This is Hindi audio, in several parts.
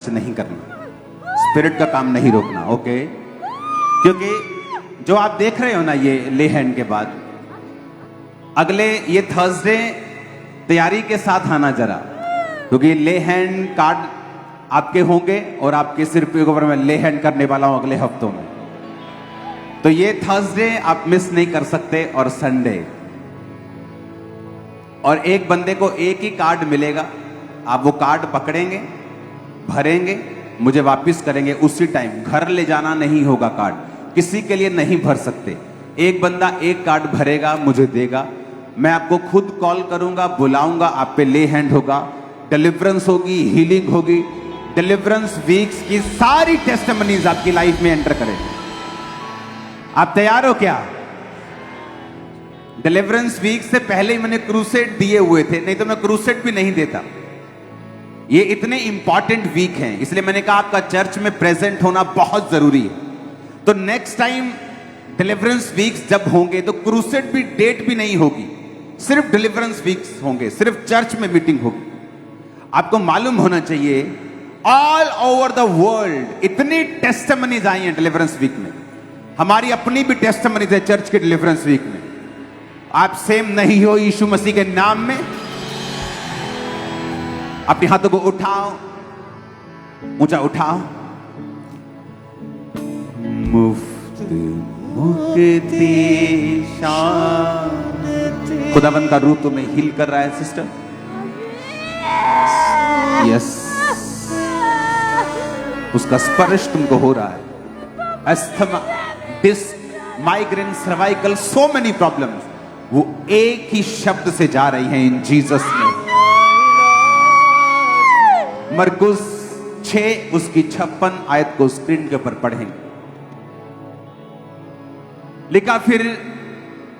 नहीं करना, स्पिरिट का काम नहीं रोकना। ओके, क्योंकि जो आप देख रहे हो ना ये ले हैंड के बाद अगले ये थर्सडे तैयारी के साथ आना जरा, क्योंकि ले हैंड कार्ड आपके होंगे और आपके सिर पे ऊपर मैं ले हैंड करने वाला हूं अगले हफ्तों में। तो ये थर्सडे आप मिस नहीं कर सकते और संडे। और एक बंदे को एक ही कार्ड मिलेगा, आप वो कार्ड पकड़ेंगे, भरेंगे, मुझे वापस करेंगे उसी टाइम। घर ले जाना नहीं होगा, कार्ड किसी के लिए नहीं भर सकते। एक बंदा एक कार्ड भरेगा, मुझे देगा, मैं आपको खुद कॉल करूंगा, बुलाऊंगा, आप पे ले हैंड होगा, डिलीवरेंस होगी, हीलिंग होगी। डिलीवरेंस वीक्स की सारी टेस्टिमनीज आपकी लाइफ में एंटर करेंगे। आप तैयार हो क्या? डिलीवरेंस वीक से पहले ही मैंने क्रूसेड दिए हुए थे, नहीं तो मैं क्रूसेड भी नहीं देता। ये इतने इंपॉर्टेंट वीक हैं, इसलिए मैंने कहा आपका चर्च में प्रेजेंट होना बहुत जरूरी है। तो नेक्स्ट टाइम डिलीवरेंस वीक्स जब होंगे तो क्रूसेड भी डेट भी नहीं होगी, सिर्फ डिलीवरेंस वीक्स होंगे, सिर्फ चर्च में मीटिंग होगी। आपको मालूम होना चाहिए ऑल ओवर द वर्ल्ड इतनी टेस्टिमनीज आई हैं डिलीवरेंस वीक में। हमारी अपनी भी टेस्टिमनीज है चर्च के डिलीवरेंस वीक में। आप सेम नहीं हो यीशु मसीह के नाम में। अपने हाथों को उठाओ, ऊंचा उठाओ। मुफ्त मुक्ति शांति। खुदावंद का रूह तुम्हें हील कर रहा है सिस्टर। यस, उसका स्पर्श तुमको हो रहा है। Asthma, disc, migraine, cervical, so many problems वो एक ही शब्द से जा रही हैं इन जीसस नेम। मरकुस 6 उसकी 56 आयत को स्क्रीन के ऊपर पढ़ेंगे। लिखा, फिर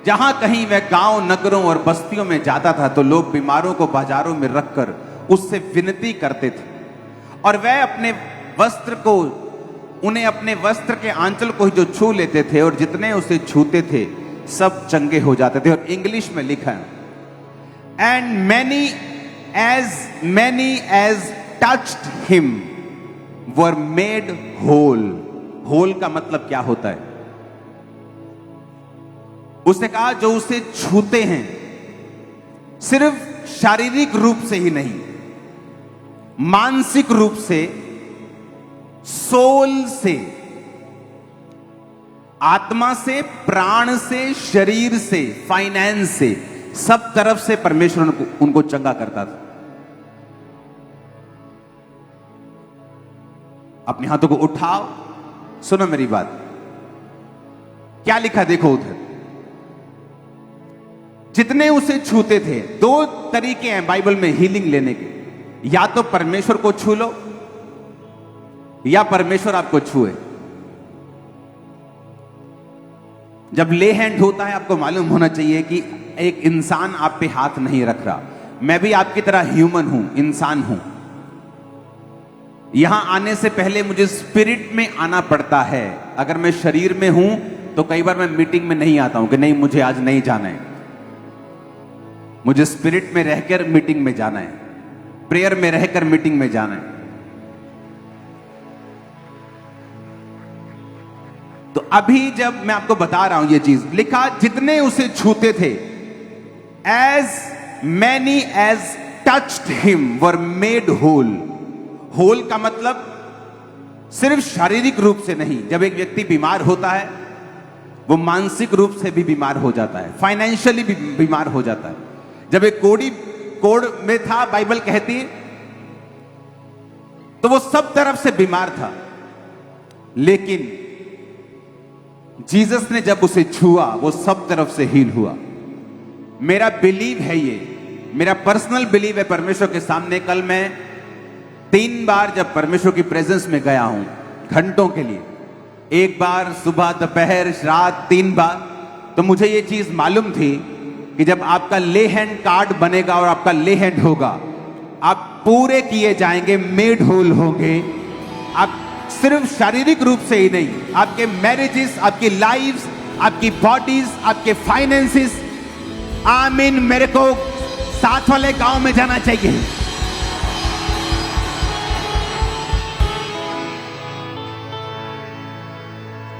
जहां कहीं वह गांव, नगरों और बस्तियों में जाता था तो लोग बीमारों को बाजारों में रखकर उससे विनती करते थे और वह अपने वस्त्र को, उन्हें अपने वस्त्र के आंचल को जो छू लेते थे और जितने उसे छूते थे सब चंगे हो जाते थे। और इंग्लिश में लिखा है, and many as touched him were made whole। Whole का मतलब क्या होता है? उसने कहा जो उसे छूते हैं, सिर्फ शारीरिक रूप से ही नहीं, मानसिक रूप से, सोल से, आत्मा से, प्राण से, शरीर से, फाइनेंस से, सब तरफ से परमेश्वर उनको चंगा करता था। अपने हाथों को उठाओ, सुनो मेरी बात। क्या लिखा देखो उधर, जितने उसे छूते थे। 2 तरीके हैं बाइबल में हीलिंग लेने के, या तो परमेश्वर को छू लो या परमेश्वर आपको छुए। जब ले हैंड होता है आपको मालूम होना चाहिए कि एक इंसान आप पे हाथ नहीं रख रहा। मैं भी आपकी तरह ह्यूमन हूं, इंसान हूं। यहां आने से पहले मुझे स्पिरिट में आना पड़ता है। अगर मैं शरीर में हूं तो कई बार मैं मीटिंग में नहीं आता हूं कि नहीं मुझे आज नहीं जाना है। मुझे स्पिरिट में रहकर मीटिंग में जाना है, प्रेयर में रहकर मीटिंग में जाना है। तो अभी जब मैं आपको बता रहा हूं ये चीज, लिखा जितने उसे छूते थे, as many as touched him were made whole। Whole का मतलब सिर्फ शारीरिक रूप से नहीं। जब एक व्यक्ति बीमार होता है वो मानसिक रूप से भी बीमार हो जाता है, फाइनेंशियली भी बीमार हो जाता है। जब एक कोड़ में था, बाइबल कहती है, तो वो सब तरफ से बीमार था। लेकिन जीसस ने जब उसे छुआ वो सब तरफ से हील हुआ। मेरा बिलीव है, ये मेरा पर्सनल बिलीव है परमेश्वर के सामने। कल मैं 3 बार जब परमेश्वर की प्रेजेंस में गया हूं घंटों के लिए, 1 बार सुबह, दोपहर, रात, 3 बार। तो मुझे ये चीज मालूम थी कि जब आपका ले हैंड कार्ड बनेगा और आपका ले हैंड होगा, आप पूरे किए जाएंगे, मेड होल होंगे। आप सिर्फ शारीरिक रूप से ही नहीं, आपके मैरिजेस, आपकी लाइफ्स, आपकी बॉडीज, आपके फाइनेंसेस। आमीन। मेरे को साथ वाले गांव में जाना चाहिए।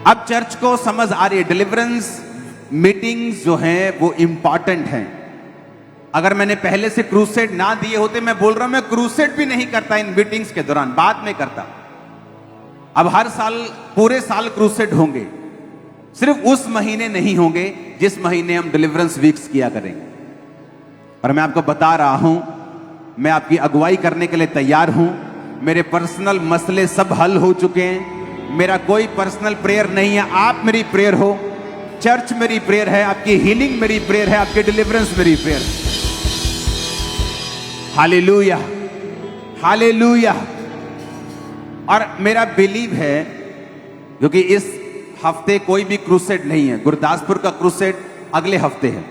अब चर्च को समझ आ रही है, डिलीवरेंस मीटिंग्स जो हैं वो इंपॉर्टेंट हैं। अगर मैंने पहले से क्रूसेड ना दिए होते, मैं बोल रहा हूं मैं क्रूसेड भी नहीं करता इन मीटिंग्स के दौरान, बाद में करता। अब हर साल पूरे साल क्रूसेड होंगे, सिर्फ उस महीने नहीं होंगे जिस महीने हम डिलीवरेंस वीक्स किया करेंगे। और मैं आपको बता रहा हूं, मैं आपकी अगुवाई करने के लिए तैयार हूं। मेरे पर्सनल मसले सब हल हो चुके हैं, मेरा कोई पर्सनल प्रेयर नहीं है, आप मेरी प्रेयर हो, चर्च मेरी प्रेयर है, आपकी हीलिंग मेरी प्रेयर है, आपकी डिलीवरेंस मेरी प्रेयर है। Hallelujah, hallelujah. और मेरा बिलीव है, क्योंकि इस हफ्ते कोई भी क्रूसेड नहीं है, गुरदासपुर का क्रूसेड अगले हफ्ते है,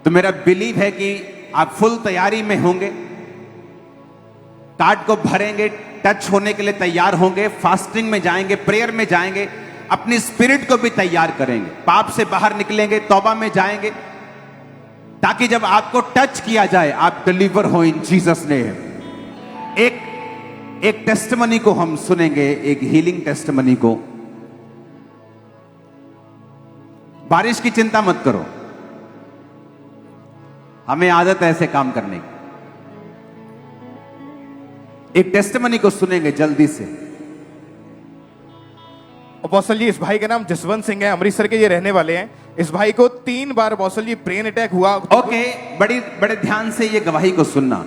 तो मेरा बिलीव है कि आप फुल तैयारी में होंगे, कार्ड को भरेंगे, टच होने के लिए तैयार होंगे, फास्टिंग में जाएंगे, प्रेयर में जाएंगे, अपनी स्पिरिट को भी तैयार करेंगे, पाप से बाहर निकलेंगे, तौबा में जाएंगे, ताकि जब आपको टच किया जाए आप डिलीवर हो इन जीसस नेम। एक टेस्टिमनी को हम सुनेंगे, एक हीलिंग टेस्टिमनी को। बारिश की चिंता मत करो, हमें आदत है ऐसे काम करने की। एक टेस्टिमनी को सुनेंगे जल्दी से। अपोस्टल जी, इस भाई का नाम जसवंत सिंह है, अमृतसर के ये रहने वाले हैं। इस भाई को 3 बार अपोस्टल जी ब्रेन अटैक हुआ। ओके, बड़े ध्यान से ये गवाही को सुनना।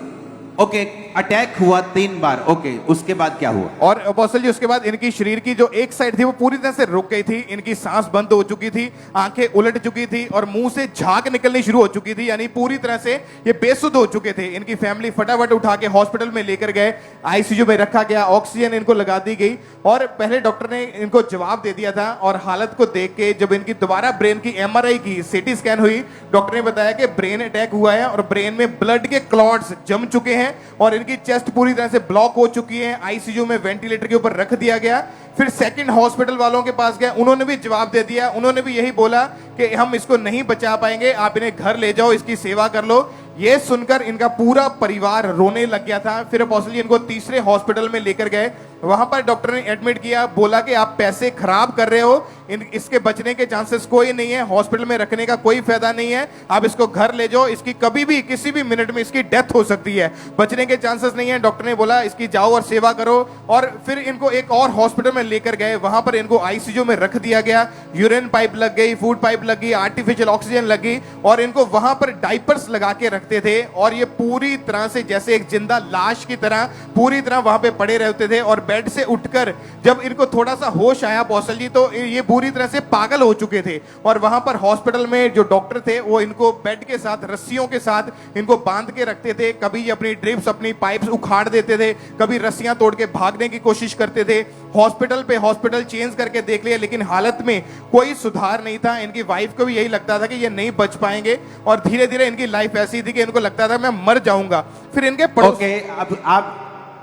ओके, अटैक हुआ 3 बार। ओके, उसके बाद क्या हुआ? और अपोस्टल जी उसके बाद इनकी शरीर की जो एक साइड थी वो पूरी तरह से रुक गई थी, इनकी सांस बंद हो चुकी थी, आंखें उलट चुकी थी और मुंह से झाग निकलनी शुरू हो चुकी थी, यानी पूरी तरह से ये बेसुध हो चुके थे। इनकी फैमिली फटाफट उठा के हॉस्पिटल में लेकर गए, आईसीयू में रखा गया, ऑक्सीजन इनको लगा दी गई और पहले डॉक्टर ने इनको जवाब दे दिया था। और हालत को देख के जब इनकी दोबारा ब्रेन की एमआरआई की, सीटी स्कैन हुई, डॉक्टर ने बताया कि ब्रेन अटैक हुआ है और ब्रेन में ब्लड के क्लॉट्स जम चुके हैं और इनकी चेस्ट पूरी तरह से ब्लॉक हो चुकी है। आईसीयू में वेंटिलेटर के ऊपर रख दिया गया। फिर सेकंड हॉस्पिटल वालों के पास गए, उन्होंने भी जवाब दे दिया, उन्होंने भी यही बोला कि हम इसको नहीं बचा पाएंगे, आप इन्हें घर ले जाओ, इसकी सेवा कर लो। ये सुनकर इनका पूरा परिवार रोने लग गया था। फिर अपोस्टल जी इनको तीसरे हॉस्पिटल में लेकर गए, वहां पर डॉक्टर ने एडमिट किया, बोला कि आप पैसे खराब कर रहे हो, इसके बचने के चांसेस कोई नहीं है, हॉस्पिटल में रखने का कोई फायदा नहीं है, आप इसको घर ले जाओ, इसकी कभी भी किसी भी मिनट में इसकी डेथ हो सकती है, बचने के चांसेस नहीं है। डॉक्टर ने बोला इसकी जाओ और सेवा करो। और फिर इनको एक और हॉस्पिटल में लेकर गए, वहां पर इनको आईसीयू में रख दिया गया, यूरिन पाइप लग गई, फूड पाइप लग गई, आर्टिफिशियल ऑक्सीजन लगी और इनको वहां पर डाइपर्स लगा के रखते थे और ये पूरी तरह से जैसे एक जिंदा लाश की तरह पूरी तरह वहां पे पड़े रहते थे। और बेड से उठकर जब इनको थोड़ा सा होश आया अपोस्टल जी, तो ये पूरी तरह से पागल हो चुके थे। और वहां पर हॉस्पिटल में जो डॉक्टर थे वो इनको बेड के साथ, रस्सियों के साथ इनको बांध के रखते थे। कभी ये अपनी ड्रिप्स, अपनी पाइप्स उखाड़ देते थे, कभी रस्सियां तोड़ के भागने की कोशिश करते थे। हॉस्पिटल पे हॉस्पिटल चेंज करके देख लिया, लेकिन हालत में कोई सुधार नहीं था। इनकी वाइफ को भी यही लगता था कि ये नहीं बच पाएंगे और धीरे धीरे इनकी लाइफ ऐसी थी कि इनको लगता था मैं मर जाऊंगा। फिर इनके ओके, अब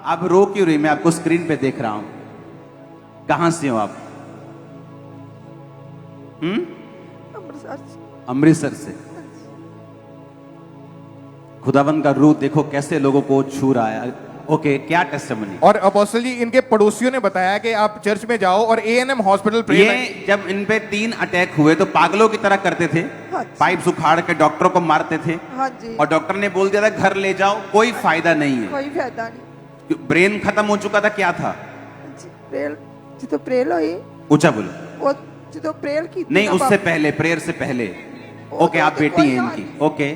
आप रो क्यों रही? मैं आपको स्क्रीन पे देख रहा हूं, कहां से हो आप? अमृतसर से। खुदावन का रूह देखो कैसे लोगों को छू रहा है। ओके, क्या टेस्टिमनी? और अपोस्टल जी इनके पड़ोसियों ने बताया कि आप चर्च में जाओ और एएनएम हॉस्पिटल। ये जब इन पे 3 अटैक हुए तो पागलों की तरह करते थे, पाइप उखाड़ के डॉक्टरों को मारते थे। हाँ जी। और डॉक्टर ने बोल दिया था घर ले जाओ, कोई फायदा नहीं है, कोई फायदा नहीं। ब्रेन खत्म हो चुका था। क्या था? प्रेल तो प्रेल हुई। ऊंचा बोलो। वो तो प्रेल की नहीं, उससे पहले, प्रेयर से पहले। ओके, आप बेटी हैं इनकी। ओके,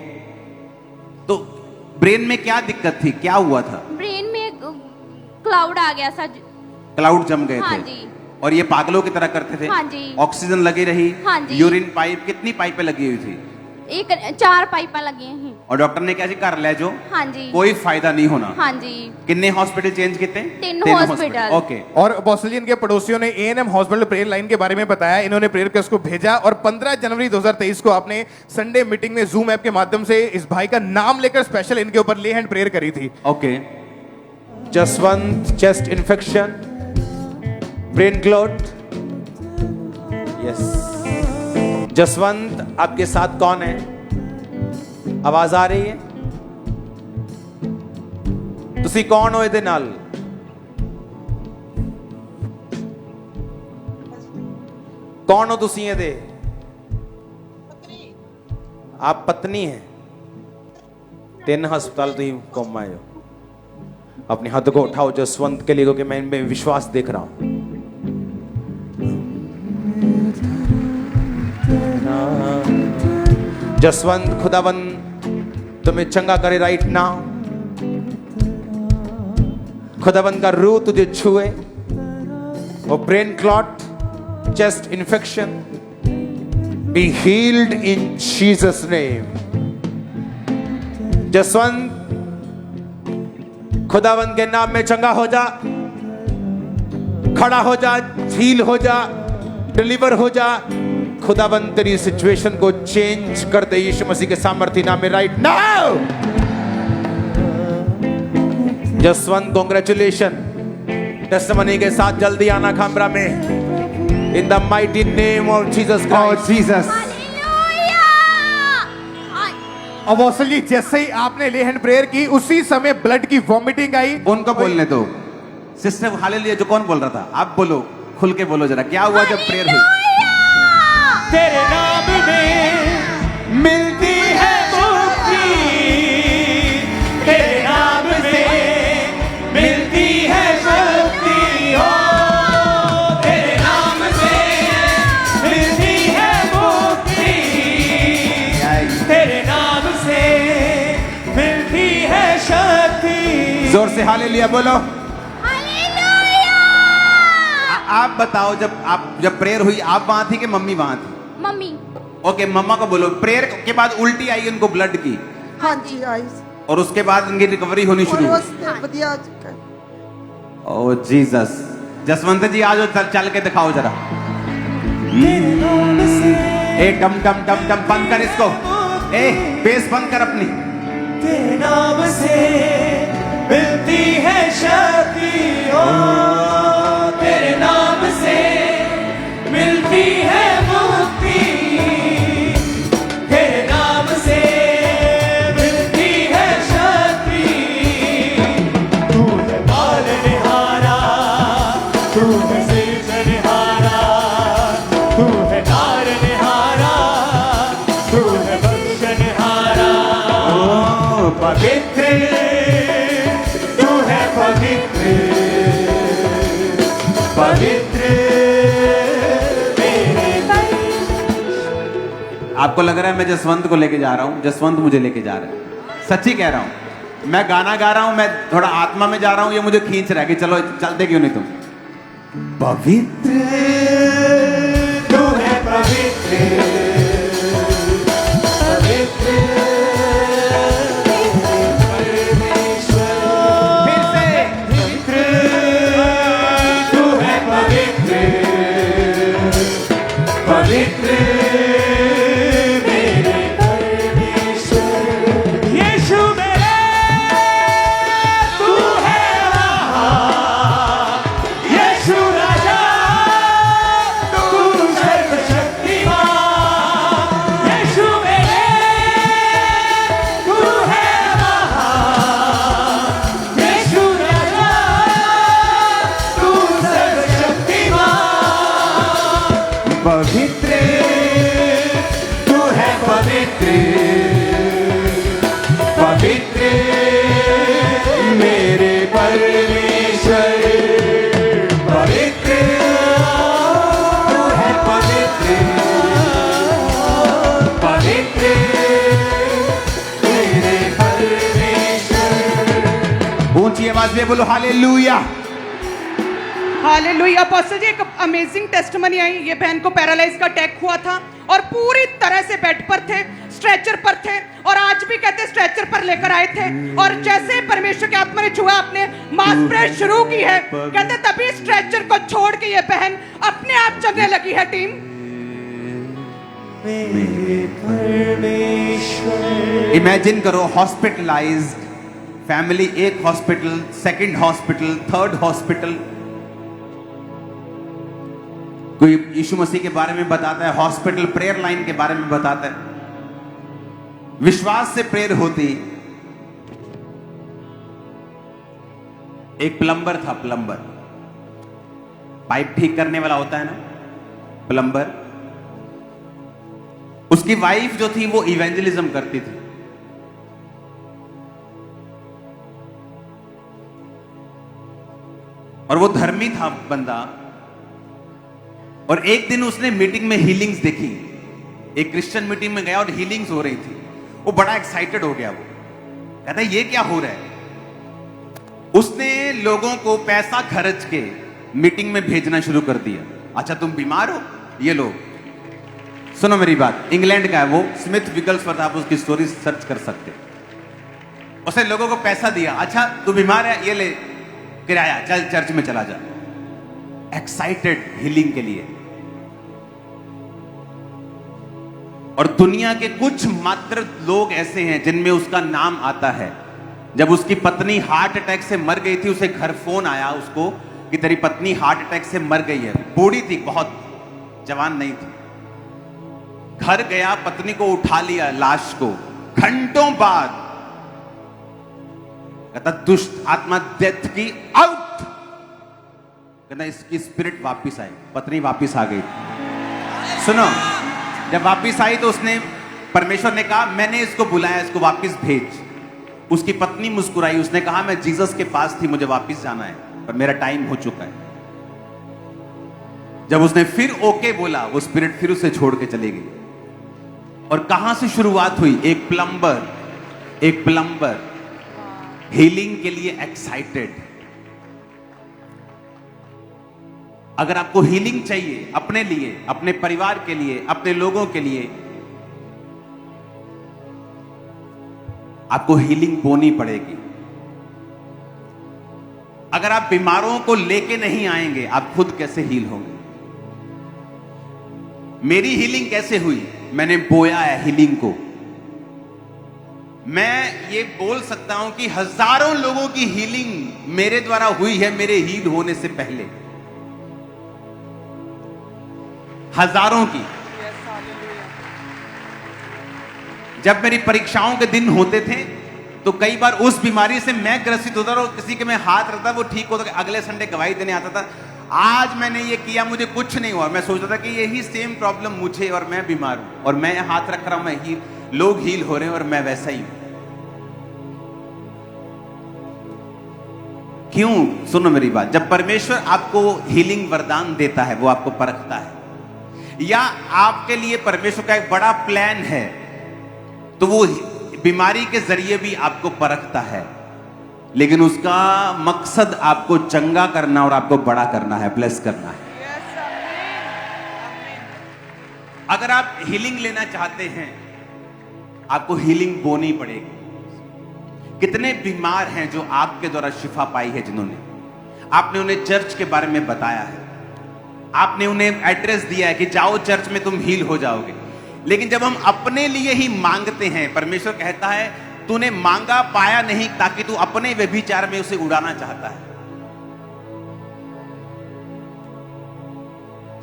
तो ब्रेन में क्या दिक्कत थी, क्या हुआ था? ब्रेन में क्लाउड आ गया था, क्लाउड जम गए हाँ थे। जी। और ये पागलों की तरह करते थे। हाँ जी। ऑक्सीजन लगी रही। हाँ जी। यूरिन पाइप, कितनी पाइपें लगी हुई थी? 4 पाइपा लगी हैं। और डॉक्टर ने क्या जी, कर ले जो, हाँ जी, कोई फायदा नहीं होना। हाँ जी। कितने हॉस्पिटल चेंज किए? 3 हॉस्पिटल। ओके। और अपोस्टल जी इनके पड़ोसियों ने एएनएम हॉस्पिटल प्रेयर लाइन के बारे में बताया, इन्होंने प्रेयर रिक्वेस्ट को भेजा और 15 जनवरी 2023 को आपने संडे मीटिंग में जूम ऐप के माध्यम से इस भाई का नाम लेकर स्पेशल इनके ऊपर ले हैंड प्रेयर करी थी। Okay. Jaswant, chest infection, brain clot. Yes. Jaswant, आपके साथ कौन है? आवाज आ रही है? ਤੁਸੀਂ कौन हो ਇਹਦੇ ਨਾਲ? कौन हो तुसी ये दे? आप पत्नी हैं? 3 हस्पताल तुम घूम आए हो। अपने हाथ को उठाओ जसवंत के लिए, क्योंकि मैं इनमें विश्वास देख रहा हूं। जसवंत, खुदाबंद तुम्हें चंगा करे राइट नाउ। खुदाबंद का रूह तुझे छुए। वो brain clot, chest infection be healed in Jesus name. Jaswant, खुदावंत के नाम में चंगा हो जा, खड़ा हो जा, हील हो जा, डिलीवर हो जा। खुदावंत तेरी सिचुएशन को चेंज कर दे यीशु मसीह के सामर्थ्य नाम में right now. Jaswant, congratulation. Testimony के साथ जल्दी आना कैमरा में। In the mighty name of Jesus Christ. Jesus. Apostle ji, जैसे ही आपने ले हैंड प्रेयर की उसी समय ब्लड की वॉमिटिंग आई। उनको बोलने दो। सिस्टर हालेलुया जो कौन बोल रहा था, आप बोलो, खुल के बोलो जरा, क्या हुआ जब प्रेयर हुई? तेरे नाम में मिलती है मुक्ति, तेरे नाम से मिलती है शक्ति। ओ तेरे नाम से मिलती है मुक्ति, तेरे नाम से मिलती है शक्ति। जोर से हालेलुया बोलो। आप बताओ, जब प्रेयर हुई आप वहां थी कि मम्मी वहां थी? मम्मी। ओके, मम्मा को बोलो। प्रेयर के बाद उल्टी आई उनको ब्लड की, हाँ जी आई। और उसके बाद उनकी रिकवरी होनी शुरू हुई। बढ़िया आ चुका है। ओ जीसस। जसवंत जी आज चल के दिखाओ जरा। ए डम डम डम डम बंद कर इसको। ए बेस बंद कर अपनी। तेरे नाम से मिलती है शक्ति। ओ तेरे नाम से मिलती है मुक्ति, तेरे नाम से मिलती है शक्ति। तू है पालनहारा, तू है सृजनहारा, तू है तारनहारा, तू है बख्शनहारा। ओ पवित्र, तू है पवित्र, पवित्र मेरे। आपको लग रहा है मैं जसवंत को लेके जा रहा हूं? जसवंत मुझे लेके जा रहा है, सच्ची कह रहा हूं। मैं गाना गा रहा हूं, मैं थोड़ा आत्मा में जा रहा हूं, ये मुझे खींच रहा है कि चलो चलते क्यों नहीं तुम। पवित्र तू है, पवित्र पवित्र परमेश्वर। फिर से पवित्र तू है, पवित्र पवित्र मेरे परमेश्वर। यीशु मेरे तू है वहाँ, यीशु राजा तू सर्वशक्तिमान। यीशु मेरे तू है वहाँ, यीशु राजा तू सर्वशक्तिमान। पवित्र तू है, पवित्र पवित्र मेरे परमेश्वर। पवित्र तू है, पवित्र पवित्र मेरे परमेश्वर। ऊंची आवाज में बोलो हालेलुया। हालेलुया। अपोस्टल जी, एक अमेजिंग टेस्टिमनी आई। ये बहन को पैरालाइज का अटैक हुआ था और पूरी तरह से बेड पर थे, स्ट्रेचर पर थे, और आज भी कहते स्ट्रेचर पर लेकर आए थे। और जैसे परमेश्वर के आत्मा ने छुआ, आपने मास प्रेयर शुरू की है, कहते तभी स्ट्रेचर को छोड़ के ये बहन अपने आप चलने लगी है। टीम इमेजिन करो, हॉस्पिटलाइज्ड फैमिली, एक hospital, second hospital, third hospital. कोई यीशु मसीह के बारे में बताता है, हॉस्पिटल प्रेयर लाइन के बारे में बताता है। विश्वास से प्रेयर होती। एक प्लम्बर था, प्लम्बर पाइप ठीक करने वाला होता है ना, प्लम्बर। उसकी वाइफ जो थी वो इवेंजलिज्म करती थी। और वो धर्मी था बंदा। और एक दिन उसने मीटिंग में हीलिंग्स देखी। एक क्रिश्चियन मीटिंग में गया और हीलिंग्स हो रही थी। वो बड़ा एक्साइटेड हो गया। वो कहता है ये क्या हो रहा है। उसने लोगों को पैसा खर्च के मीटिंग में भेजना शुरू कर दिया। अच्छा तुम बीमार हो, ये लो, सुनो मेरी बात। इंग्लैंड का है वो, स्मिथ विकल्सवर्थ, आप उसकी स्टोरी सर्च कर सकते हो। उसने लोगों को पैसा दिया। अच्छा तू बीमार है, ये ले किराया, चल चर्च में चला जा। एक्साइटेड हीलिंग के लिए। और दुनिया के कुछ मात्र लोग ऐसे हैं जिनमें उसका नाम आता है। जब उसकी पत्नी हार्ट अटैक से मर गई थी, उसे घर फोन आया उसको कि तेरी पत्नी हार्ट अटैक से मर गई है। बूढ़ी थी, बहुत जवान नहीं थी। घर गया, पत्नी को उठा लिया, लाश को। घंटों बाद कहता दुष्ट आत्मा डेथ की आउट। कहता इसकी स्पिरिट वापिस आई। पत्नी वापिस आ गई। सुनो, जब वापिस आई तो उसने, परमेश्वर ने कहा मैंने इसको बुलाया, इसको वापिस भेज। उसकी पत्नी मुस्कुराई। उसने कहा मैं जीसस के पास थी, मुझे वापिस जाना है, पर मेरा टाइम हो चुका है। जब उसने फिर ओके बोला, वो स्पिरिट फिर उसे छोड़ के चली गई। और कहां से शुरुआत हुई? एक प्लम्बर हीलिंग के लिए एक्साइटेड। अगर आपको हीलिंग चाहिए अपने लिए, अपने परिवार के लिए, अपने लोगों के लिए, आपको हीलिंग बोनी पड़ेगी। अगर आप बीमारों को लेके नहीं आएंगे, आप खुद कैसे हील होंगे? मेरी हीलिंग कैसे हुई? मैंने बोया है हीलिंग को। मैं ये बोल सकता हूं कि हजारों लोगों की हीलिंग मेरे द्वारा हुई है, मेरे हील होने से पहले। हजारों की। जब मेरी परीक्षाओं के दिन होते थे तो कई बार उस बीमारी से मैं ग्रसित होता था और किसी के में हाथ रहता, वो ठीक होता, अगले संडे गवाही देने आता था। आज मैंने ये किया, मुझे कुछ नहीं हुआ। मैं सोचता था कि यही सेम प्रॉब्लम मुझे, और मैं बीमार हूं, और मैं हाथ रख रहा हूं, मैं हील, लोग हील हो रहे हैं और मैं वैसा ही हूं। क्यों? सुनो मेरी बात। जब परमेश्वर आपको हीलिंग वरदान देता है, वो आपको परखता है, या आपके लिए परमेश्वर का एक बड़ा प्लान है, तो वो बीमारी के जरिए भी आपको परखता है। लेकिन उसका मकसद आपको चंगा करना और आपको बड़ा करना है, ब्लेस करना है। अगर आप हीलिंग लेना चाहते हैं, आपको हीलिंग बोनी पड़ेगी। कितने बीमार हैं जो आपके द्वारा शिफा पाई है, जिन्होंने, आपने उन्हें चर्च के बारे में बताया है, आपने उन्हें एड्रेस दिया है कि जाओ चर्च में तुम हील हो जाओगे। लेकिन जब हम अपने लिए ही मांगते हैं, परमेश्वर कहता है तूने मांगा पाया नहीं, ताकि तू अपने व्यभिचार में उसे उड़ाना चाहता है।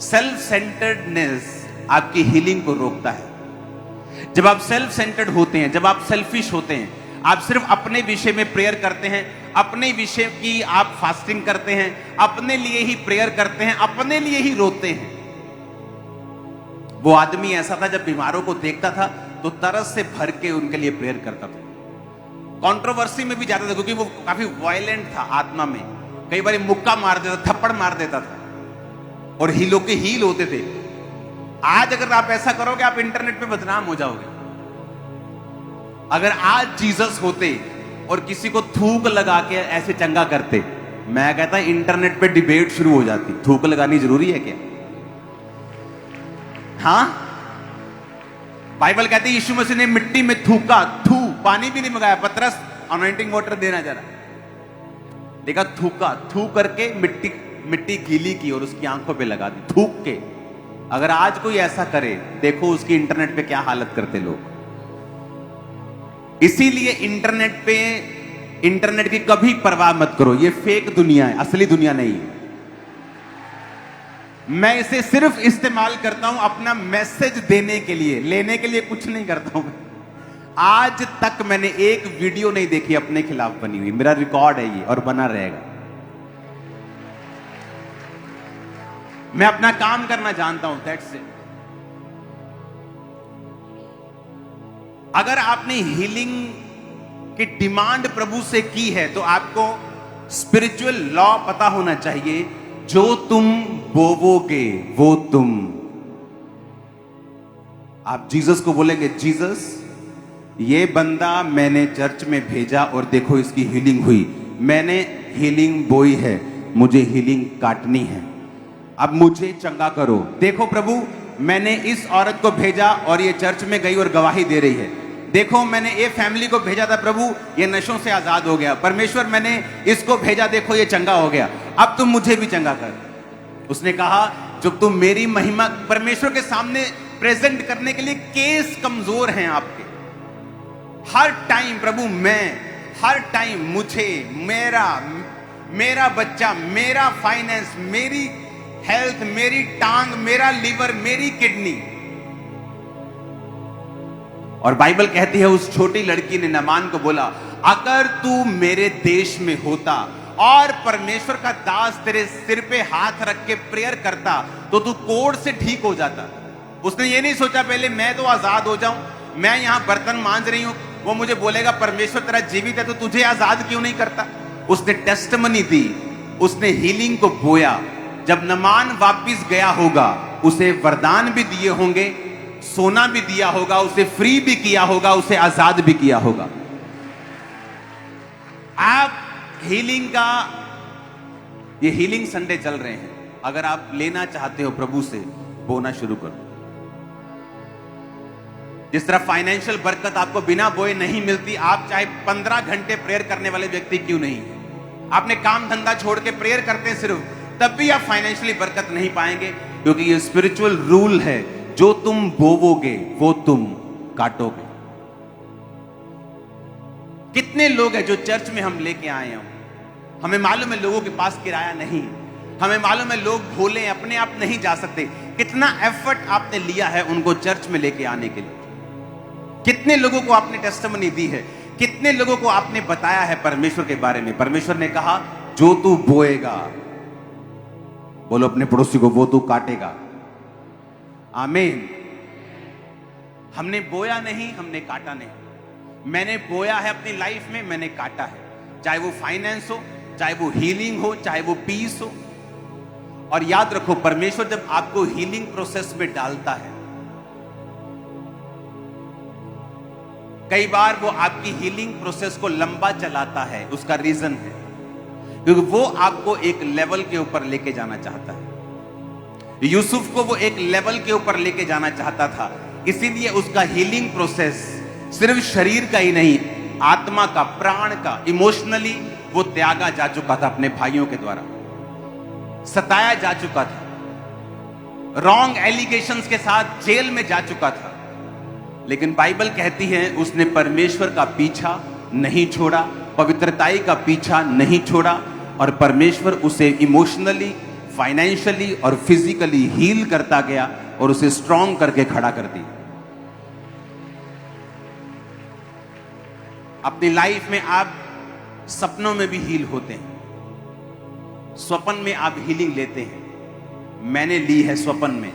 सेल्फ सेंटर्डनेस आपकी हीलिंग को रोकता है। जब आप सेल्फ सेंटर्ड होते हैं, जब आप सेल्फिश होते हैं, आप सिर्फ अपने विषय में प्रेयर करते हैं, अपने विषय की आप फास्टिंग करते हैं, अपने लिए ही प्रेयर करते हैं, अपने लिए ही रोते हैं। वो आदमी ऐसा था, जब बीमारों को देखता था तो तरस से भर के उनके लिए प्रेयर करता था। कंट्रोवर्सी में भी जाता था, क्योंकि वो काफी वायलेंट था आत्मा में। कई बार मुक्का मार देता, थप्पड़ मार देता था, और हीलों के हील होते थे। आज अगर आप ऐसा करोगे, आप इंटरनेट पे बदनाम हो जाओगे। अगर आज जीसस होते और किसी को थूक लगा के ऐसे चंगा करते, मैं कहता इंटरनेट पे डिबेट शुरू हो जाती। थूक लगानी जरूरी है क्या? हाँ, बाइबल कहती है यीशु मसीह ने मिट्टी में थूका, पानी भी नहीं मंगाया। पतरस अनॉइंटिंग वाटर देना जरा, देखा थूका, थूक करके मिट्टी गीली की और उसकी आंखों पे लगा दी, थूक के। अगर आज कोई ऐसा करे, देखो उसकी इंटरनेट पे क्या हालत करते लोग। इसीलिए इंटरनेट की कभी परवाह मत करो। ये फेक दुनिया है, असली दुनिया नहीं है। मैं इसे सिर्फ इस्तेमाल करता हूं अपना मैसेज देने के लिए, लेने के लिए कुछ नहीं करता हूं। आज तक मैंने एक वीडियो नहीं देखी अपने खिलाफ बनी हुई। मेरा रिकॉर्ड है ये, और बना रहेगा। मैं अपना काम करना जानता हूं, दैट्स इट। अगर आपने हीलिंग की डिमांड प्रभु से की है तो आपको स्पिरिचुअल लॉ पता होना चाहिए, जो तुम बोवोगे वो तुम। आप जीसस को बोलेंगे, जीसस ये बंदा मैंने चर्च में भेजा और देखो इसकी हीलिंग हुई, मैंने हीलिंग बोई है, मुझे हीलिंग काटनी है, अब मुझे चंगा करो। देखो प्रभु मैंने इस औरत को भेजा और ये चर्च में गई और गवाही दे रही है। देखो मैंने ये फैमिली को भेजा था प्रभु, ये नशों से आजाद हो गया। परमेश्वर मैंने इसको भेजा, देखो ये चंगा हो गया, अब तुम मुझे भी चंगा कर। उसने कहा जब तुम मेरी महिमा परमेश्वर के सामने प्रेजेंट करने के लिए केस कमजोर हैं आपके, हर टाइम प्रभु मैं, हर टाइम मुझे, मेरा बच्चा, मेरा फाइनेंस, मेरी हेल्थ, मेरी टांग, मेरा लीवर, मेरी किडनी। और बाइबल कहती है उस छोटी लड़की ने नामान को बोला, अगर तू मेरे देश में होता और परमेश्वर का दास तेरे सिर पे हाथ रख के प्रेयर करता तो तू कोढ़ से ठीक हो जाता। उसने ये नहीं सोचा पहले मैं तो आजाद हो जाऊं, मैं यहां बर्तन मांज रही हूं, वो मुझे बोलेगा परमेश्वर तेरा जीवित है तो तुझे आजाद क्यों नहीं करता। उसने टेस्टिमनी दी, उसने हीलिंग को बोया। जब नामान वापिस गया होगा उसे वरदान भी दिए होंगे, सोना भी दिया होगा, उसे फ्री भी किया होगा, उसे आजाद भी किया होगा। आप हीलिंग का, ये हीलिंग संडे चल रहे हैं, अगर आप लेना चाहते हो प्रभु से, बोना शुरू करो। जिस तरह फाइनेंशियल बरकत आपको बिना बोए नहीं मिलती, आप चाहे 15 घंटे प्रेयर करने वाले व्यक्ति क्यों नहीं है, आपने काम धंधा छोड़ के प्रेयर करते हैं सिर्फ, तब भी आप फाइनेंशियली बरकत नहीं पाएंगे, क्योंकि ये स्पिरिचुअल रूल है, जो तुम बोवोगे वो तुम काटोगे। कितने लोग हैं जो चर्च में हम लेके आए हैं, हमें मालूम है लोगों के पास किराया नहीं, हमें मालूम है लोग भोले अपने आप नहीं जा सकते, कितना एफर्ट आपने लिया है उनको चर्च में लेके आने के लिए, कितने लोगों को आपने टेस्टिमनी दी है, कितने लोगों को आपने बताया है परमेश्वर के बारे में। परमेश्वर ने कहा जो तू बोएगा, बोलो अपने पड़ोसी को, वो तू काटेगा। आमीन। हमने बोया नहीं, हमने काटा नहीं। मैंने बोया है अपनी लाइफ में, मैंने काटा है, चाहे वो फाइनेंस हो, चाहे वो हीलिंग हो, चाहे वो पीस हो। और याद रखो परमेश्वर जब आपको हीलिंग प्रोसेस में डालता है, कई बार वो आपकी हीलिंग प्रोसेस को लंबा चलाता है, उसका रीजन है क्योंकि वो आपको एक लेवल के ऊपर लेके जाना चाहता है। यूसुफ को वो एक लेवल के ऊपर लेके जाना चाहता था, इसीलिए उसका हीलिंग प्रोसेस सिर्फ शरीर का ही नहीं, आत्मा का, प्राण का, इमोशनली वो त्यागा जा चुका था, अपने भाइयों के द्वारा सताया जा चुका था, रॉन्ग एलिगेशंस के साथ जेल में जा चुका था। लेकिन बाइबल कहती है उसने परमेश्वर का पीछा नहीं छोड़ा, पवित्रताई का पीछा नहीं छोड़ा, और परमेश्वर उसे इमोशनली, फाइनेंशियली और फिजिकली हील करता गया और उसे स्ट्रॉन्ग करके खड़ा कर दिया। अपनी लाइफ में आप सपनों में भी हील होते हैं, स्वप्न में आप हीलिंग लेते हैं। मैंने ली है स्वप्न में,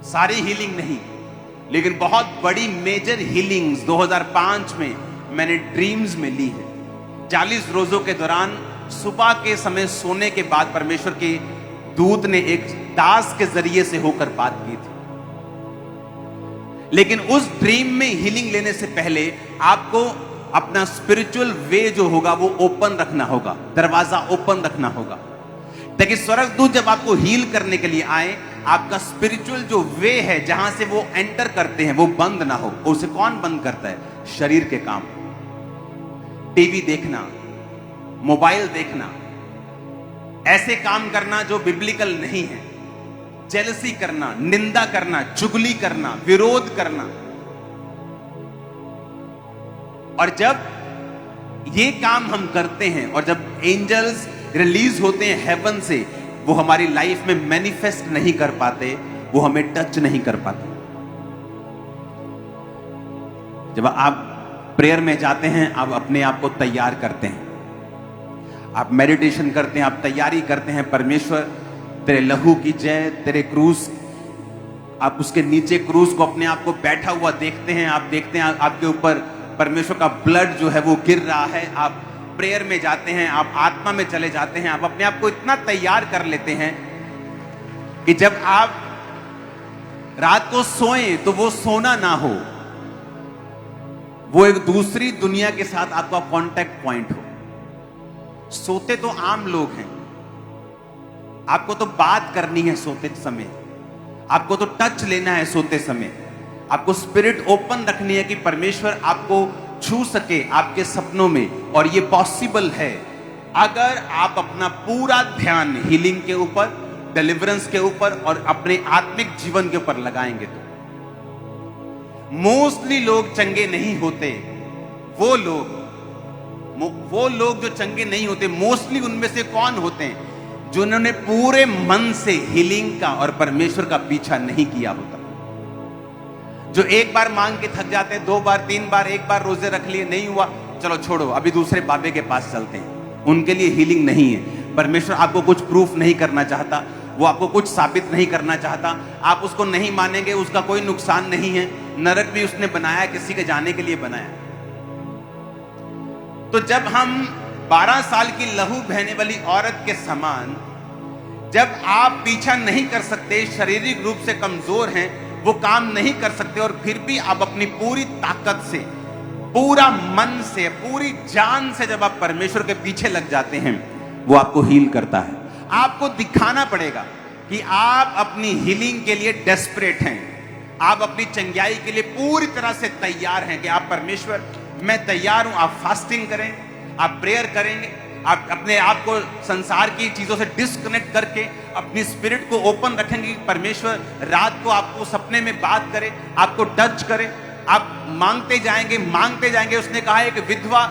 सारी हीलिंग नहीं लेकिन बहुत बड़ी मेजर हीलिंग्स 2005 में मैंने ड्रीम्स में ली है। 40 रोजों के दौरान सुबह के समय सोने के बाद परमेश्वर के दूत ने एक दास के जरिए से होकर बात की थी। लेकिन उस ड्रीम में हीलिंग लेने से पहले आपको अपना स्पिरिचुअल वे जो होगा वो ओपन रखना होगा, दरवाजा ओपन रखना होगा, ताकि स्वर्गदूत जब आपको हील करने के लिए आए, आपका स्पिरिचुअल जो वे है जहां से वो एंटर करते हैं वो बंद ना हो। उसे कौन बंद करता है? शरीर के काम, टीवी देखना, मोबाइल देखना, ऐसे काम करना जो बिब्लिकल नहीं है, जेलसी करना, निंदा करना, चुगली करना, विरोध करना। और जब ये काम हम करते हैं और जब एंजल्स रिलीज होते हैं हेवन से, वो हमारी लाइफ में मैनिफेस्ट नहीं कर पाते, वो हमें टच नहीं कर पाते। जब आप प्रेयर में जाते हैं, आप अपने आप को तैयार करते हैं, आप मेडिटेशन करते हैं, आप तैयारी करते हैं, परमेश्वर तेरे लहू की जय, तेरे क्रूस, आप उसके नीचे क्रूस को अपने आप को बैठा हुआ देखते हैं, आप देखते हैं आपके ऊपर परमेश्वर का ब्लड जो है वो गिर रहा है, आप प्रेयर में जाते हैं, आप आत्मा में चले जाते हैं, आप अपने आप को इतना तैयार कर लेते हैं कि जब आप रात को सोएं तो वो सोना ना हो, वो एक दूसरी दुनिया के साथ आपका कांटेक्ट पॉइंट हो। सोते तो आम लोग हैं, आपको तो बात करनी है सोते समय, आपको तो टच लेना है सोते समय, आपको स्पिरिट ओपन रखनी है कि परमेश्वर आपको छू सके आपके सपनों में। और ये पॉसिबल है अगर आप अपना पूरा ध्यान हीलिंग के ऊपर, डिलीवरेंस के ऊपर और अपने आत्मिक जीवन के ऊपर लगाएंगे। तो मोस्टली लोग चंगे नहीं होते, वो लोग जो चंगे नहीं होते, मोस्टली उनमें से कौन होते हैं? जिन्होंने पूरे मन से हीलिंग का और परमेश्वर का पीछा नहीं किया होता, जो एक बार मांग के थक जाते हैं, 2 बार 3 बार, एक बार रोजे रख लिए, नहीं हुआ, चलो छोड़ो, अभी दूसरे बाबे के पास चलते हैं। उनके लिए हीलिंग नहीं है। परमेश्वर आपको कुछ प्रूफ नहीं करना चाहता, वो आपको कुछ साबित नहीं करना चाहता, आप उसको नहीं मानेंगे, उसका कोई नुकसान नहीं है। नरक भी उसने बनाया किसी के जाने के लिए बनाया। तो जब हम 12 साल की लहू बहने वाली औरत के समान, जब आप पीछा नहीं कर सकते, शारीरिक रूप से कमजोर हैं, वो काम नहीं कर सकते, और फिर भी आप अपनी पूरी ताकत से, पूरा मन से, पूरी जान से जब आप परमेश्वर के पीछे लग जाते हैं, वो आपको हील करता है। आपको दिखाना पड़ेगा कि आप अपनी हीलिंग के लिए डेस्परेट हैं, आप अपनी चंगाई के लिए पूरी तरह से तैयार हैं कि आप परमेश्वर मैं तैयार हूं। आप फास्टिंग करें, आप प्रेयर करेंगे, आप अपने आप को संसार की चीजों से डिस्कनेक्ट करके अपनी स्पिरिट को ओपन रखेंगे। परमेश्वर रात को आपको सपने में बात करे, आपको टच करे, आप मांगते जाएंगे। उसने कहा एक विधवा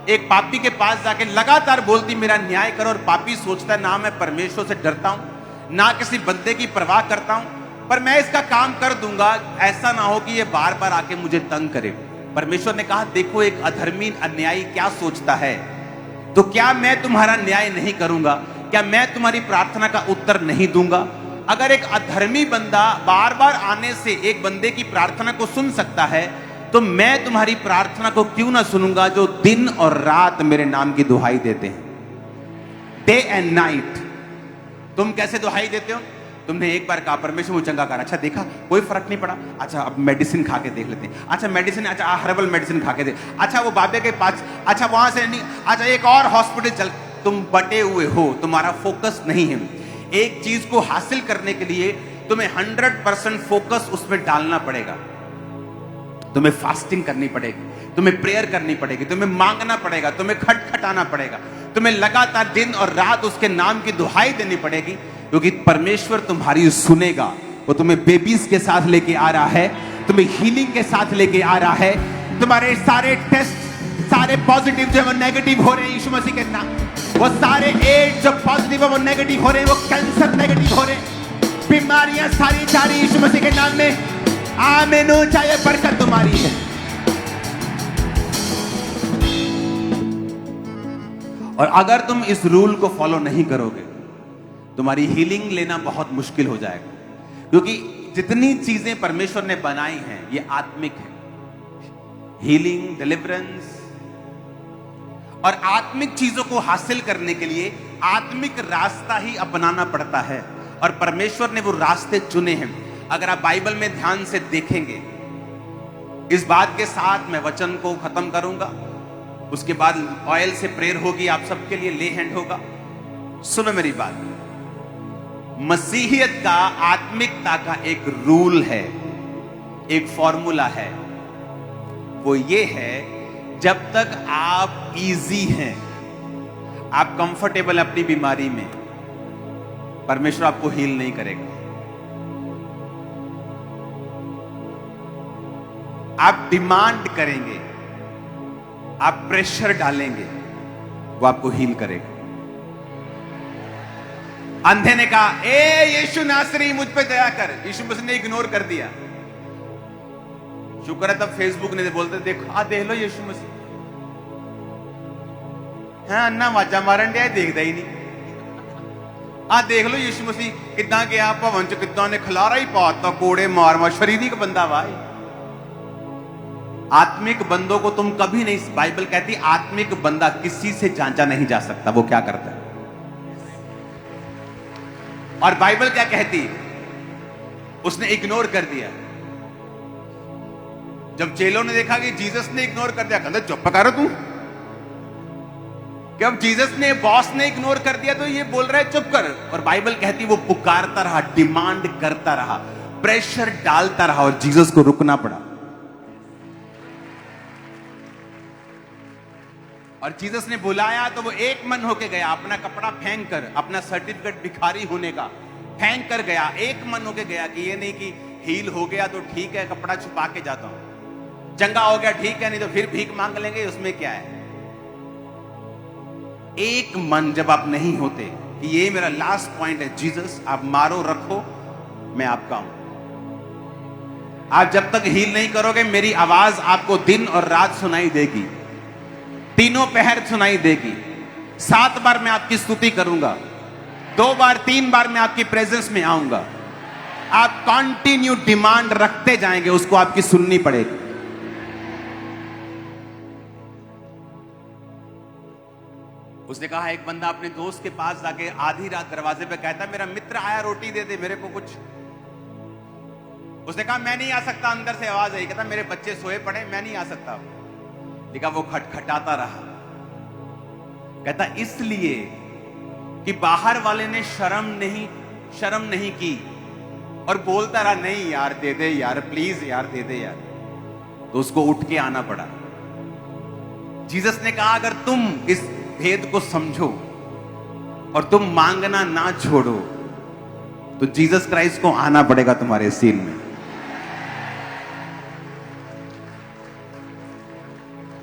एक पापी के पास जाके लगातार बोलती मेरा न्याय करो, और पापी सोचता है ना मैं परमेश्वर से डरता हूं, ना किसी बंदे की परवाह करता हूं, पर मैं इसका काम कर दूंगा, ऐसा ना हो कि ये बार बार आके मुझे तंग करे। परमेश्वर ने कहा देखो एक अधर्मी अन्यायी क्या सोचता है, तो क्या मैं तुम्हारा न्याय नहीं करूंगा? क्या मैं तुम्हारी प्रार्थना का उत्तर नहीं दूंगा? अगर एक अधर्मी बंदा बार बार आने से एक बंदे की प्रार्थना को सुन सकता है, तो मैं तुम्हारी प्रार्थना को क्यों ना सुनूंगा जो दिन और रात मेरे नाम की दुहाई देते हैं, डे एंड नाइट। तुम कैसे दुहाई देते हो? तुमने एक बार कहा परमेश्वर मुझे चंगा कर, अच्छा देखा कोई फर्क नहीं पड़ा, अच्छा अब मेडिसिन खा के देख लेते हैं, अच्छा मेडिसिन, अच्छा हर्बल मेडिसिन खा के देख, अच्छा वो बाबे के पास, अच्छा वहां से नहीं, अच्छा एक और हॉस्पिटल चल। तुम बटे हुए हो, तुम्हारा फोकस नहीं है। एक चीज को हासिल करने के लिए तुम्हें 100% फोकस उसमें डालना पड़ेगा। तुम्हें फास्टिंग करनी पड़ेगी, तुम्हें प्रेयर करनी पड़ेगी, तुम्हें मांगना पड़ेगा, तुम्हें खटखटाना पड़ेगा, तुम्हें लगातार दिन और रात उसके नाम की दुहाई देनी पड़ेगी, क्योंकि परमेश्वर तुम्हारी सुनेगा। वो तुम्हें बेबीज के साथ लेके आ रहा है, तुम्हें हीलिंग के साथ लेके आ रहा है। तुम्हारे सारे टेस्ट सारे पॉजिटिव जो है वो नेगेटिव हो रहे हैं यीशु मसीह के नाम। वो सारे एड्स जो पॉजिटिव है वो नेगेटिव हो रहे हैं, वो कैंसर नेगेटिव हो रहे हैं, बीमारियां सारी जा रही यीशु मसीह के नाम में। आमीन। चाहे बरकत तुम्हारी है। और अगर तुम इस रूल को फॉलो नहीं करोगे, तुम्हारी हीलिंग लेना बहुत मुश्किल हो जाएगा, क्योंकि जितनी चीजें परमेश्वर ने बनाई हैं ये आत्मिक है। हीलिंग, डिलीवरेंस और आत्मिक चीजों को हासिल करने के लिए आत्मिक रास्ता ही अपनाना पड़ता है, और परमेश्वर ने वो रास्ते चुने हैं। अगर आप बाइबल में ध्यान से देखेंगे, इस बात के साथ मैं वचन को खत्म करूंगा, उसके बाद ऑयल से प्रेयर होगी, आप सबके लिए ले हैंड होगा। सुनो मेरी बात, मसीहियत का आत्मिकता का एक रूल है, एक फॉर्मूला है। वो ये है, जब तक आप इजी हैं, आप कंफर्टेबल अपनी बीमारी में, परमेश्वर आपको हील नहीं करेगा। आप डिमांड करेंगे, आप प्रेशर डालेंगे, वो आपको हील करेगा। अंधे ने कहा ए यीशु नासरी मुझ पे दया कर, यीशु मसीह ने इग्नोर कर दिया। शुक्र है तब फेसबुक ने बोलते देखो आ देख लो यीशु मसीह, हाँ अन्ना वाजा मारन दिया, देखता ही नहीं। ਆ ਦੇਖ ਲਓ ਯਿਸੂ ਮਸੀਹ ਕਿੱਦਾਂ ਗਿਆ ਭਵਨ ਚ, ਕਿੱਦਾਂ ਨੇ ਖਲਾਰਾ ਹੀ ਪਾਤਾ, ਕੋੜੇ मार मार। शारीरिक बंदा भाई, आत्मिक बंदों को तुम कभी नहीं, बाइबल कहती आत्मिक बंदा किसी से जांचा नहीं जा सकता वो क्या करता है। और बाइबल क्या कहती, उसने इग्नोर कर दिया। जब चेलों ने देखा कि जीसस ने इग्नोर कर दिया, कहते चुप करो तू। कि अब जीसस ने, बॉस ने इग्नोर कर दिया तो ये बोल रहा है चुप कर। और बाइबल कहती वो पुकारता रहा, डिमांड करता रहा, प्रेशर डालता रहा और जीसस को रुकना पड़ा। और जीसस ने बुलाया तो वो एक मन होके गया, अपना कपड़ा फेंक कर, अपना सर्टिफिकेट भिखारी होने का फेंक कर गया, एक मन होके गया कि ये नहीं कि हील हो गया तो ठीक है, कपड़ा छुपा के जाता हूं, चंगा हो गया ठीक है, नहीं तो फिर भीख मांग लेंगे, उसमें क्या है। एक मन जब आप नहीं होते कि ये मेरा लास्ट पॉइंट है, जीसस आप मारो रखो मैं आपका हूं। आप जब तक हील नहीं करोगे मेरी आवाज आपको दिन और रात सुनाई देगी, तीनों पहर सुनाई देगी। 7 बार मैं आपकी स्तुति करूंगा, 2 बार 3 बार मैं आपकी प्रेजेंस में आऊंगा। आप कंटिन्यू डिमांड रखते जाएंगे, उसको आपकी सुननी पड़ेगी। उसने कहा, एक बंदा अपने दोस्त के पास जाके आधी रात दरवाजे पे कहता, मेरा मित्र आया रोटी दे दे मेरे को कुछ। उसने कहा मैं नहीं आ सकता, अंदर से आवाज आई, कहता मेरे बच्चे सोए पड़े मैं नहीं आ सकता। लेकिन वो खटखटाता रहा, कहता इसलिए कि बाहर वाले ने शर्म नहीं की और बोलता रहा नहीं यार दे दे यार, प्लीज यार दे दे यार, तो उसको उठ के आना पड़ा। जीसस ने कहा अगर तुम इस भेद को समझो और तुम मांगना ना छोड़ो तो जीसस क्राइस्ट को आना पड़ेगा तुम्हारे सीन में।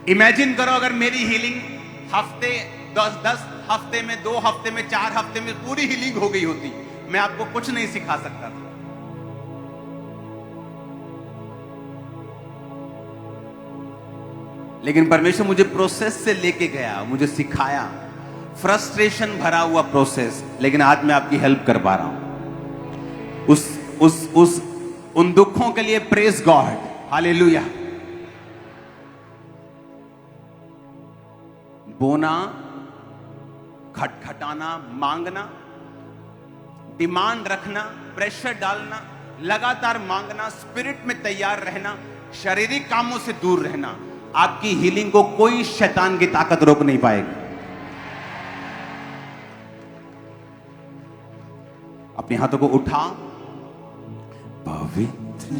इमेजिन करो अगर मेरी हीलिंग हफ्ते 10 हफ्ते में, 2 हफ्ते में, 4 हफ्ते में पूरी हीलिंग हो गई होती, मैं आपको कुछ नहीं सिखा सकता था। लेकिन परमेश्वर मुझे प्रोसेस से लेके गया, मुझे सिखाया, फ्रस्ट्रेशन भरा हुआ प्रोसेस, लेकिन आज मैं आपकी हेल्प कर पा रहा हूं उन दुखों के लिए। Praise God, hallelujah. बोना, खटखटाना, मांगना, डिमांड रखना, प्रेशर डालना, लगातार मांगना, स्पिरिट में तैयार रहना, शारीरिक कामों से दूर रहना, आपकी हीलिंग को कोई शैतान की ताकत रोक नहीं पाएगी। अपने हाथों को उठा, पवित्र,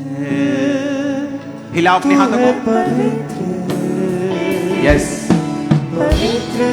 हिलाओ अपने हाथों को, यस, पवित्र